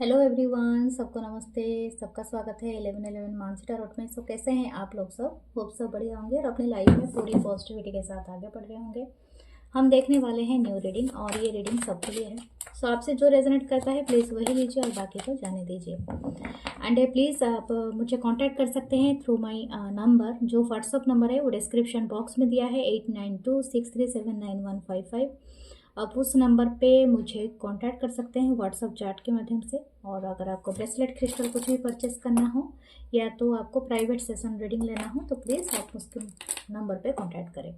Hello everyone, सबको नमस्ते। सबका स्वागत है 1111 मानसी टैरोट में। सो कैसे हैं आप लोग? सब होप सब बढ़िया होंगे और अपनी लाइफ में पूरी पॉजिटिविटी के साथ आगे बढ़ रहे होंगे। हम देखने वाले हैं न्यू रीडिंग और ये रीडिंग सबके लिए है। सो आपसे जो रेजोनेट करता है प्लीज़ वही लीजिए और बाकी को जाने दीजिए। एंड प्लीज़ आप मुझे कांटेक्ट कर सकते हैं थ्रू माय नंबर। जो व्हाट्सअप नंबर है वो डिस्क्रिप्शन बॉक्स में दिया है 8926379155। आप उस नंबर पे मुझे कांटेक्ट कर सकते हैं व्हाट्सअप चैट के माध्यम से। और अगर आपको ब्रेसलेट क्रिस्टल कुछ भी परचेस करना हो या तो आपको प्राइवेट सेशन रीडिंग लेना हो तो प्लीज़ आप उसके नंबर पे कांटेक्ट करें।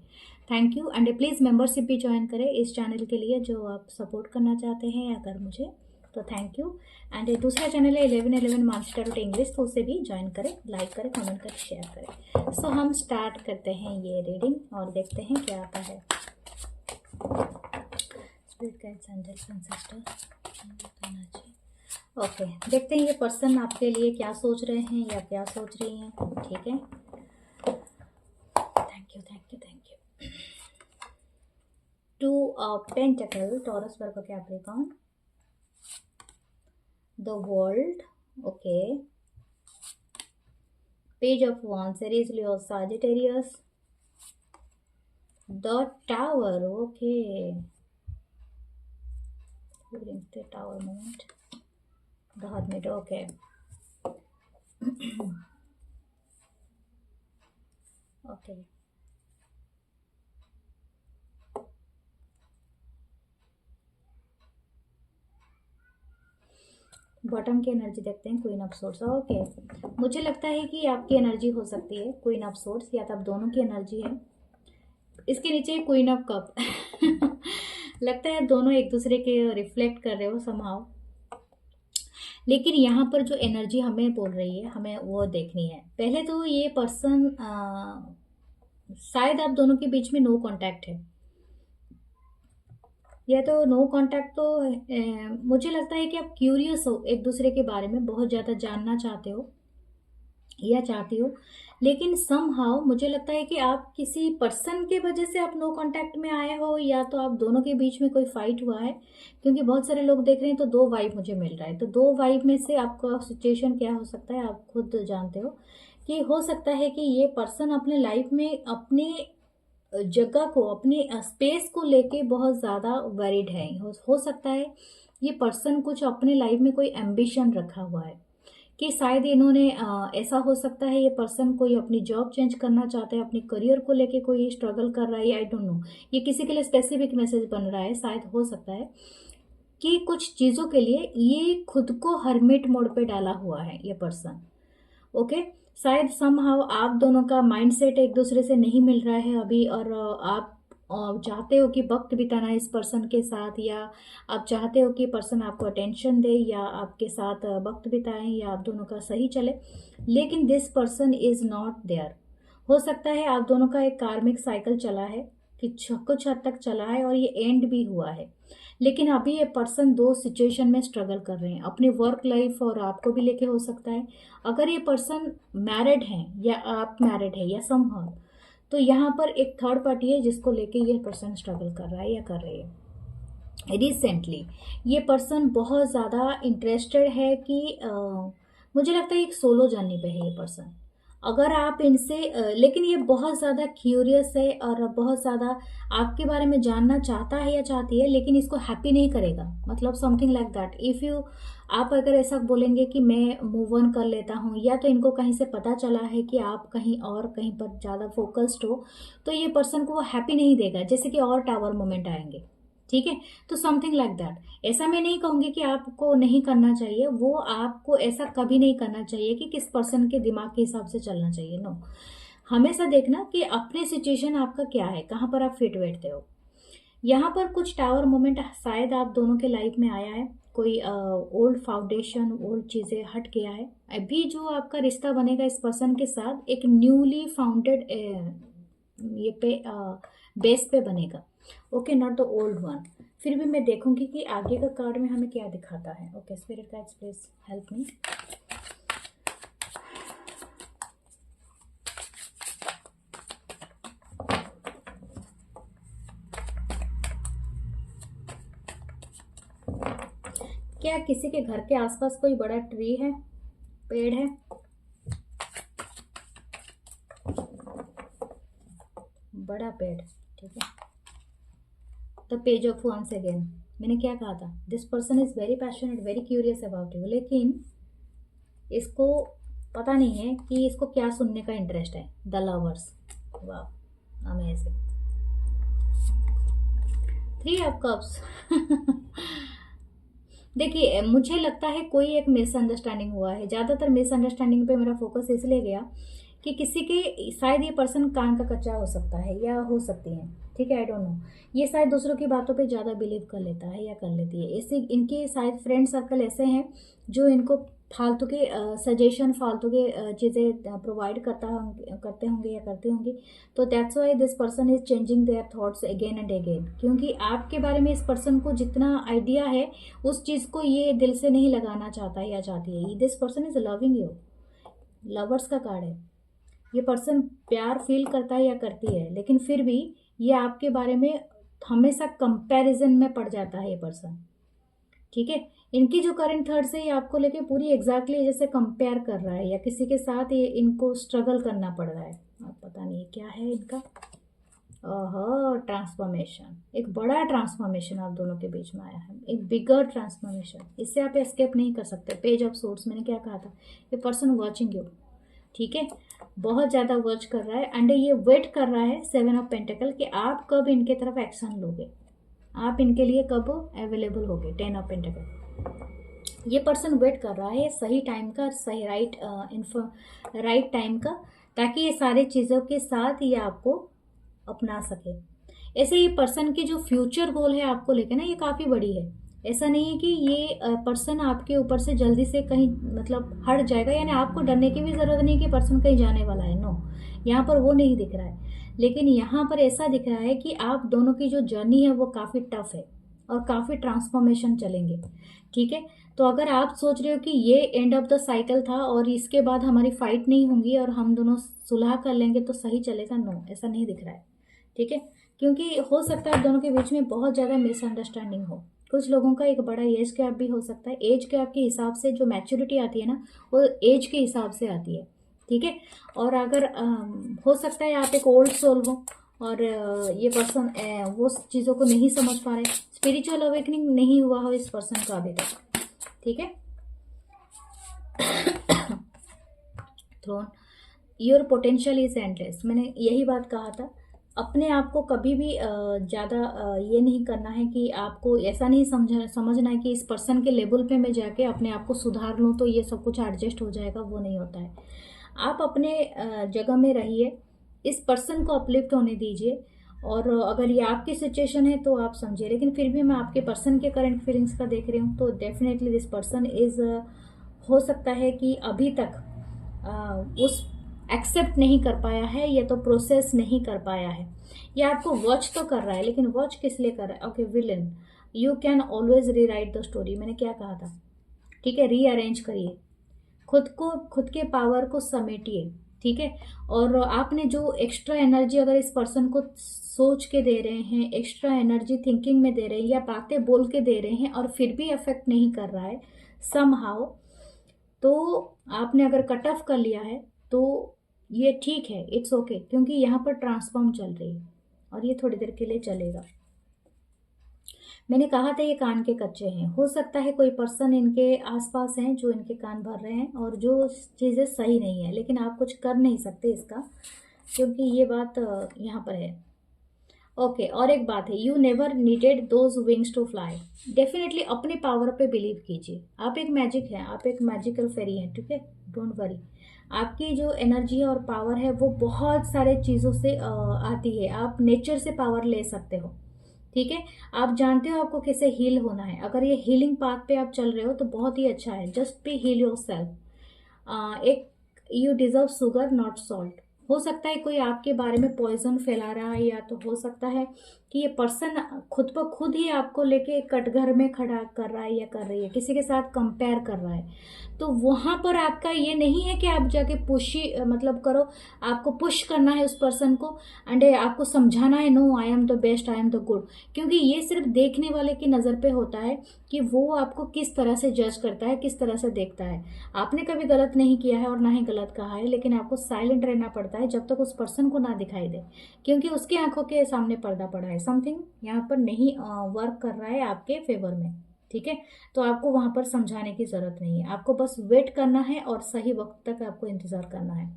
Thank you. And please membership भी ज्वाइन करें इस चैनल के लिए जो आप सपोर्ट करना चाहते हैं अगर मुझे तो थैंक यू। एंड दूसरा चैनल है 1111 मानसी टैरोट इंग्लिश, तो उसे भी ज्वाइन करें, लाइक करें, कमेंट करें, शेयर करें। सो हम स्टार्ट करते हैं ये रीडिंग और देखते हैं क्या आता है। ओके, देखते हैं ये पर्सन आपके लिए क्या सोच रहे हैं या क्या सोच रही हैं। ठीक है, thank you thank you thank you. 2 of pentacle, taurus, Virgo, Capricorn, the world, okay, page of wands, Aries, Leo, Sagittarius, the tower, okay, the tower moment, the hermit, okay. Okay, bottom की energy देखते हैं। Queen of source, okay. मुझे लगता है कि आपकी energy हो सकती है क्वीन ऑफ सोर्स, या तो आप दोनों की एनर्जी है। इसके नीचे क्वीन ऑफ कप लगता है दोनों एक दूसरे के रिफ्लेक्ट कर रहे हो समहाउ। लेकिन यहाँ पर जो एनर्जी हमें बोल रही है हमें वो देखनी है। पहले तो ये पर्सन शायद आप दोनों के बीच में नो कांटेक्ट है, या तो नो कांटेक्ट तो मुझे लगता है कि आप क्यूरियस हो, एक दूसरे के बारे में बहुत ज़्यादा जानना चाहते हो या चाहती हो। लेकिन समहाउ मुझे लगता है कि आप किसी पर्सन के वजह से आप नो कांटेक्ट में आए हो, या तो आप दोनों के बीच में कोई फाइट हुआ है। क्योंकि बहुत सारे लोग देख रहे हैं तो दो वाइब मुझे मिल रहा है। तो दो वाइब में से आपका सिचुएशन क्या हो सकता है आप खुद जानते हो। कि हो सकता है कि ये पर्सन अपने लाइफ में अपने जगह को, अपने स्पेस को लेके बहुत ज़्यादा वरीड है। हो सकता है ये पर्सन कुछ अपने लाइफ में कोई एम्बिशन रखा हुआ है कि शायद इन्होंने ऐसा हो सकता है ये पर्सन कोई अपनी जॉब चेंज करना चाहता है, अपने करियर को लेके कोई स्ट्रगल कर रहा है। आई डोंट नो, ये किसी के लिए स्पेसिफिक मैसेज बन रहा है। शायद हो सकता है कि कुछ चीज़ों के लिए ये खुद को हर्मिट मोड पे डाला हुआ है ये पर्सन। ओके, शायद समहाउ आप दोनों का माइंडसेट एक दूसरे से नहीं मिल रहा है अभी, और आप चाहते हो कि वक्त बिताना इस पर्सन के साथ, या आप चाहते हो कि पर्सन आपको अटेंशन दे या आपके साथ वक्त बिताएं या आप दोनों का सही चले। लेकिन this person is not there. हो सकता है आप दोनों का एक कार्मिक साइकिल चला है कि कुछ हद तक चला है और ये एंड भी हुआ है। लेकिन अभी ये पर्सन दो सिचुएशन में स्ट्रगल कर रहे हैं, अपनी वर्क लाइफ और आपको भी लेके हो सकता है। अगर ये पर्सन मैरिड है या आप मैरिड है या समहाउ, तो यहाँ पर एक थर्ड पार्टी है जिसको लेके ये पर्सन स्ट्रगल कर रहा है या कर रही है। रिसेंटली ये पर्सन बहुत ज़्यादा इंटरेस्टेड है कि मुझे लगता है एक सोलो जर्नी पे है ये पर्सन। अगर आप इनसे लेकिन ये बहुत ज़्यादा क्यूरियस है और बहुत ज़्यादा आपके बारे में जानना चाहता है या चाहती है, लेकिन इसको हैप्पी नहीं करेगा। मतलब something like that. If you आप अगर ऐसा बोलेंगे कि मैं मूव ऑन कर लेता हूँ, या तो इनको कहीं से पता चला है कि आप कहीं और कहीं पर ज़्यादा फोकस्ड हो, तो ये पर्सन को वो हैप्पी नहीं देगा, जैसे कि और टावर मोमेंट आएंगे। ठीक है, तो समथिंग लाइक दैट। ऐसा मैं नहीं कहूँगी कि आपको नहीं करना चाहिए, वो आपको ऐसा कभी नहीं करना चाहिए कि किस पर्सन के दिमाग के हिसाब से चलना चाहिए। नो, हमेशा देखना कि अपने सिचुएशन आपका क्या है, कहाँ पर आप फिट बैठते हो। यहाँ पर कुछ टावर मोमेंट शायद आप दोनों के लाइफ में आया है। कोई ओल्ड फाउंडेशन, ओल्ड चीज़ें हट गया है। अभी जो आपका रिश्ता बनेगा इस पर्सन के साथ एक न्यूली फाउंडेड ये पे बेस पे बनेगा। Okay, not the old one. फिर भी मैं देखूंगी कि आगे का कार्ड में हमें क्या दिखाता है। Okay, spirit guides please help me. क्या किसी के घर के आसपास कोई बड़ा ट्री है, पेड़ है? बड़ा पेड़, ठीक है। The page of once again, मैंने क्या कहा था, this person is very passionate, very curious about you, लेकिन इसको पता नहीं है कि इसको क्या सुनने का इंटरेस्ट है। द लवर्स, वाह अमेजिंग। 3 of cups. देखिए मुझे लगता है कोई एक मिसअंडरस्टैंडिंग हुआ है। ज़्यादातर मिसअंडरस्टैंडिंग पे मेरा फोकस इसलिए गया कि किसी के शायद ये पर्सन कान का कच्चा हो सकता है या हो सकती है, ठीक है, आई डोंट नो। ये शायद दूसरों की बातों पे ज़्यादा बिलीव कर लेता है या कर लेती है। ऐसे इनके शायद फ्रेंड सर्कल ऐसे हैं जो इनको फालतू के सजेशन, फालतू के चीज़ें प्रोवाइड करते होंगे या करती होंगी। तो that's why this person is changing their thoughts again and again, क्योंकि आपके बारे में इस पर्सन को जितना आइडिया है उस चीज़ को ये दिल से नहीं लगाना चाहता है या चाहती है। This person is loving you, lovers का कार्ड है। ये पर्सन प्यार फील करता है या करती है, लेकिन फिर भी ये आपके बारे में हमेशा कंपैरिजन में पड़ जाता है ये पर्सन, ठीक है। इनकी जो करंट थर्ड्स है ये आपको लेके पूरी एग्जैक्टली जैसे कंपेयर कर रहा है या किसी के साथ ये इनको स्ट्रगल करना पड़ रहा है। अब पता नहीं क्या है इनका। ट्रांसफॉर्मेशन, एक बड़ा ट्रांसफॉर्मेशन आप दोनों के बीच में आया है, एक बिगर ट्रांसफॉर्मेशन, इससे आप एस्केप नहीं कर सकते। पेज ऑफ सोर्स, मैंने क्या कहा था, ये पर्सन वॉचिंग यू, ठीक है, बहुत ज़्यादा वॉच कर रहा है एंड ये वेट कर रहा है 7 ऑफ पेंटिकल कि आप कब इनके तरफ एक्शन लोगे, आप इनके लिए कब अवेलेबल होगे। 10 ऑफ पेंटिकल, ये पर्सन वेट कर रहा है सही टाइम का, सही राइट टाइम का, ताकि ये सारी चीज़ों के साथ ये आपको अपना सके। ऐसे ही पर्सन की जो फ्यूचर गोल है आपको लेके ना, ये काफ़ी बड़ी है। ऐसा नहीं है कि ये पर्सन आपके ऊपर से जल्दी से कहीं मतलब हट जाएगा, यानी आपको डरने की भी ज़रूरत नहीं कि पर्सन कहीं जाने वाला है, नो, यहाँ पर वो नहीं दिख रहा है। लेकिन यहाँ पर ऐसा दिख रहा है कि आप दोनों की जो जर्नी है वो काफ़ी टफ है और काफ़ी ट्रांसफॉर्मेशन चलेंगे, ठीक है। तो अगर आप सोच रहे हो कि ये एंड ऑफ द साइकिल था और इसके बाद हमारी फाइट नहीं होंगी और हम दोनों सुलह कर लेंगे तो सही चलेगा, नो, ऐसा नहीं दिख रहा है, ठीक है। क्योंकि हो सकता है आप दोनों के बीच में बहुत ज़्यादा मिसअंडरस्टैंडिंग हो। कुछ लोगों का एक बड़ा एज गैप भी हो सकता है। एज गैप के हिसाब से जो मैच्योरिटी आती है ना, वो एज के हिसाब से आती है, ठीक है। और अगर हो सकता है आप एक ओल्ड सोल हो और ये पर्सन वो चीज़ों को नहीं समझ पा रहे, स्पिरिचुअल अवेकनिंग नहीं हुआ हो इस पर्सन का अभी तक, ठीक है। Throne, your potential is endless, मैंने यही बात कहा था। अपने आप को कभी भी ज़्यादा ये नहीं करना है कि आपको ऐसा नहीं समझना है कि इस पर्सन के लेवल पे मैं जाके अपने आप को सुधार लूँ तो ये सब कुछ एडजस्ट हो जाएगा, वो नहीं होता है। आप अपने जगह में रहिए, इस पर्सन को अपलिफ्ट होने दीजिए, और अगर ये आपकी सिचुएशन है तो आप समझिए। लेकिन फिर भी मैं आपके पर्सन के करंट फीलिंग्स का देख रही हूँ, तो डेफिनेटली दिस पर्सन इज हो सकता है कि अभी तक उस एक्सेप्ट नहीं कर पाया है, या तो प्रोसेस नहीं कर पाया है, या आपको वॉच तो कर रहा है, लेकिन वॉच किस लिए कर रहा है। Okay, villain, you can always rewrite the story, मैंने क्या कहा था, ठीक है। रीअरेंज करिए खुद को, खुद के पावर को समेटिए, ठीक है। और आपने जो एक्स्ट्रा एनर्जी अगर इस पर्सन को सोच के दे रहे हैं, एक्स्ट्रा एनर्जी थिंकिंग में दे रहे हैं या बातें बोल के दे रहे हैं और फिर भी अफेक्ट नहीं कर रहा है समहाउ, तो आपने अगर कट ऑफ कर लिया है तो ये ठीक है, इट्स ओके, क्योंकि यहाँ पर ट्रांसफॉर्म चल रही है और ये थोड़ी देर के लिए चलेगा। मैंने कहा था ये कान के कच्चे हैं, हो सकता है कोई पर्सन इनके आसपास हैं जो इनके कान भर रहे हैं और जो चीज़ें सही नहीं है, लेकिन आप कुछ कर नहीं सकते इसका, क्योंकि ये बात यहाँ पर है। ओके, और एक बात है, you never needed those wings to fly. Definitely अपने पावर पे बिलीव कीजिए, आप एक मैजिक हैं, आप एक मैजिकल फेरी हैं, ठीक है, डोंट वरी। आपकी जो एनर्जी है और पावर है वो बहुत सारे चीज़ों से आती है, आप नेचर से पावर ले सकते हो, ठीक है। आप जानते हो आपको कैसे हील होना है, अगर ये हीलिंग पाथ पे आप चल रहे हो तो बहुत ही अच्छा है, just be heal yourself. एक, you deserve sugar not salt. हो सकता है कोई आपके बारे में पॉइजन फैला रहा है, या तो हो सकता है कि ये पर्सन खुद पर खुद ही आपको लेके कटघर में खड़ा कर रहा है या कर रही है, किसी के साथ कंपेयर कर रहा है, तो वहां पर आपका ये नहीं है कि आप जाके मतलब करो, आपको पुश करना है उस पर्सन को एंड आपको समझाना है no I am the best, I am the good, क्योंकि ये सिर्फ देखने वाले की नज़र पे होता है कि वो आपको किस तरह से जज करता है, किस तरह से देखता है। आपने कभी गलत नहीं किया है और ना ही गलत कहा है, लेकिन आपको साइलेंट रहना पड़ता है जब तक उस पर्सन को ना दिखाई दे, क्योंकि उसकी आंखों के सामने पर्दा पड़ा है, समथिंग यहाँ पर नहीं वर्क कर रहा है आपके फेवर में। ठीक है, तो आपको वहां पर समझाने की जरूरत नहीं है, आपको बस वेट करना है और सही वक्त तक आपको इंतजार करना है।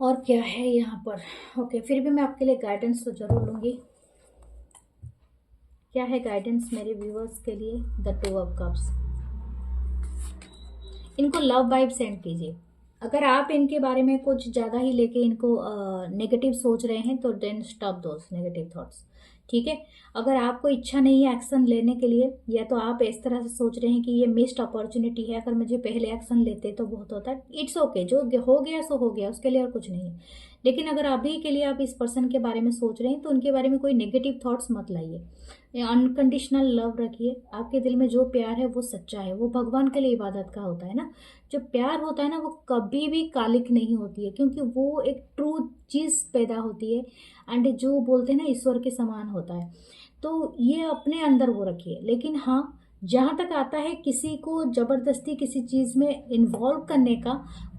और क्या है यहाँ पर, ओके, फिर भी मैं आपके लिए गाइडेंस तो जरूर लूंगी। क्या है गाइडेंस मेरे व्यूअर्स के लिए? The two of cups. इनको लव वाइब सेंड कीजिए। अगर आप इनके बारे में कुछ ज़्यादा ही लेके इनको नेगेटिव सोच रहे हैं तो देन स्टॉप दोस नेगेटिव थॉट्स। ठीक है, अगर आपको इच्छा नहीं है एक्शन लेने के लिए, या तो आप इस तरह से सोच रहे हैं कि ये मिस्ड अपॉर्चुनिटी है, अगर मुझे पहले एक्शन लेते तो बहुत होता है, इट्स ओके, जो हो गया सो हो गया, उसके लिए और कुछ नहीं है। लेकिन अगर अभी के लिए आप इस पर्सन के बारे में सोच रहे हैं तो उनके बारे में कोई नेगेटिव थॉट्स मत लाइए, अनकंडीशनल लव रखिए। आपके दिल में जो प्यार है वो सच्चा है, वो भगवान के लिए इबादत का होता है ना। जो प्यार होता है ना वो कभी भी कालिक नहीं होती है, क्योंकि वो एक ट्रू चीज़ पैदा होती है एंड जो बोलते हैं ना ईश्वर के समान होता है। तो ये अपने अंदर वो रखिए। लेकिन हाँ, जहाँ तक आता है किसी को ज़बरदस्ती किसी चीज़ में इन्वॉल्व करने का,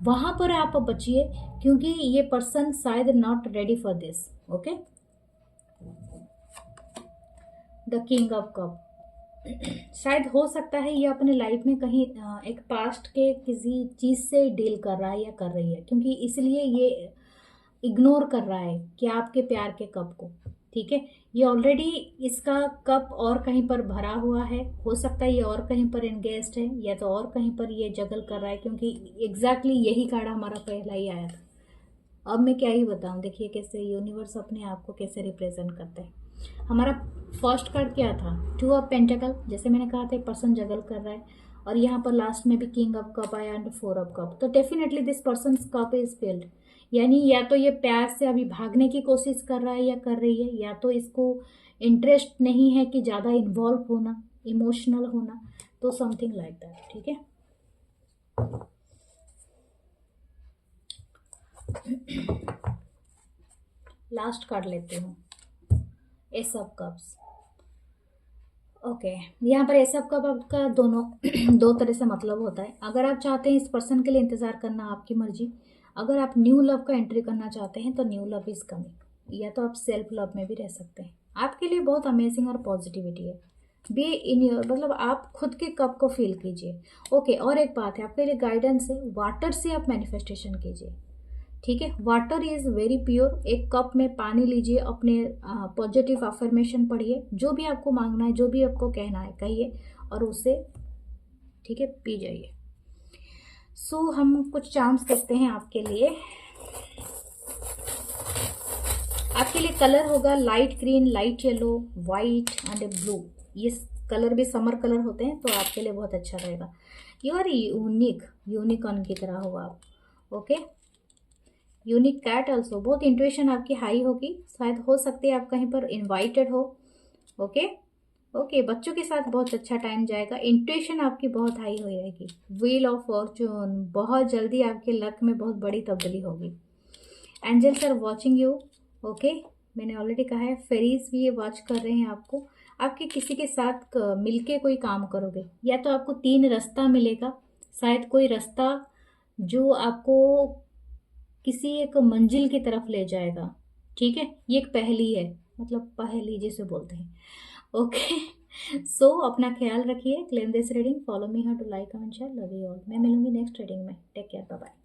वहाँ पर आप बचिए, क्योंकि ये पर्सन शायद not ready for this. Okay, the king of cup. शायद हो सकता है ये अपने लाइफ में कहीं एक पास्ट के किसी चीज़ से डील कर रहा है या कर रही है, क्योंकि इसलिए ये इग्नोर कर रहा है कि आपके प्यार के कप को। ठीक है, ये ऑलरेडी इसका कप और कहीं पर भरा हुआ है, हो सकता है ये और कहीं पर एंगेज्ड है, या तो और कहीं पर ये जगल कर रहा है, क्योंकि एग्जैक्टली यही कार्ड हमारा पहला ही आया था। अब मैं क्या ही बताऊं, देखिए कैसे यूनिवर्स अपने आप को कैसे रिप्रेजेंट करते हैं। हमारा फर्स्ट कार्ड क्या था? टू ऑफ पेंटिकल, जैसे मैंने कहा था पर्सन जगल कर रहा है, और यहाँ पर लास्ट में भी किंग ऑफ कप आया एंड फोर ऑफ कप। तो definitely this person cup is filled, यानी या तो ये प्यार से अभी भागने की कोशिश कर रहा है या कर रही है, या तो इसको इंटरेस्ट नहीं है कि ज़्यादा इन्वॉल्व होना, इमोशनल होना, तो समथिंग लाइक दैट। ठीक है, लास्ट कार्ड लेते हूँ, एस ऑफ कप्स। ओके, यहाँ पर एस ऑफ कप आपका दोनों दो तरह से मतलब होता है। अगर आप चाहते हैं इस पर्सन के लिए इंतजार करना, आपकी मर्जी। अगर आप न्यू लव का एंट्री करना चाहते हैं तो न्यू लव इज कमिंग, या तो आप सेल्फ लव में भी रह सकते हैं। आपके लिए बहुत अमेजिंग और पॉजिटिविटी है। बी इन योर, मतलब आप खुद के कप को फील कीजिए। ओके, और एक बात है आपके लिए गाइडेंस है, वाटर से आप मैनिफेस्टेशन कीजिए। ठीक है, वाटर इज वेरी प्योर। एक कप में पानी लीजिए, अपने पॉजिटिव अफर्मेशन पढ़िए, जो भी आपको मांगना है, जो भी आपको कहना है कहिए, और उसे ठीक है पी जाइए। सो हम कुछ चार्म्स देखते हैं आपके लिए। आपके लिए कलर होगा light green, light yellow, white and blue. ये कलर भी समर कलर होते हैं, तो आपके लिए बहुत अच्छा रहेगा। यू आर यूनिक, यूनिकॉर्न की तरह हो आप। Okay, unique cat also. बहुत इंट्यूशन आपकी हाई होगी, शायद हो सकती है आप कहीं पर इनवाइटेड हो। ओके ओके, बच्चों के साथ बहुत अच्छा टाइम जाएगा। इंट्यूशन आपकी बहुत हाई हो जाएगी। व्हील ऑफ फॉर्चून, बहुत जल्दी आपके लक में बहुत बड़ी तब्दीली होगी। Angels are watching you. Okay, मैंने ऑलरेडी कहा है, फेरीज भी ये वॉच कर रहे हैं आपको। आपके किसी के साथ मिलके कोई काम करोगे, या तो आपको 3 रास्ता मिलेगा, शायद कोई रास्ता जो आपको किसी एक मंजिल की तरफ ले जाएगा। ठीक है, ये एक पहेली है, मतलब पहेली जिसे बोलते हैं। ओके, सो अपना ख्याल रखिए। Claim this reading, follow me how to like comment share, love you all. मैं मिलूंगी नेक्स्ट रीडिंग में। Take care, bye bye.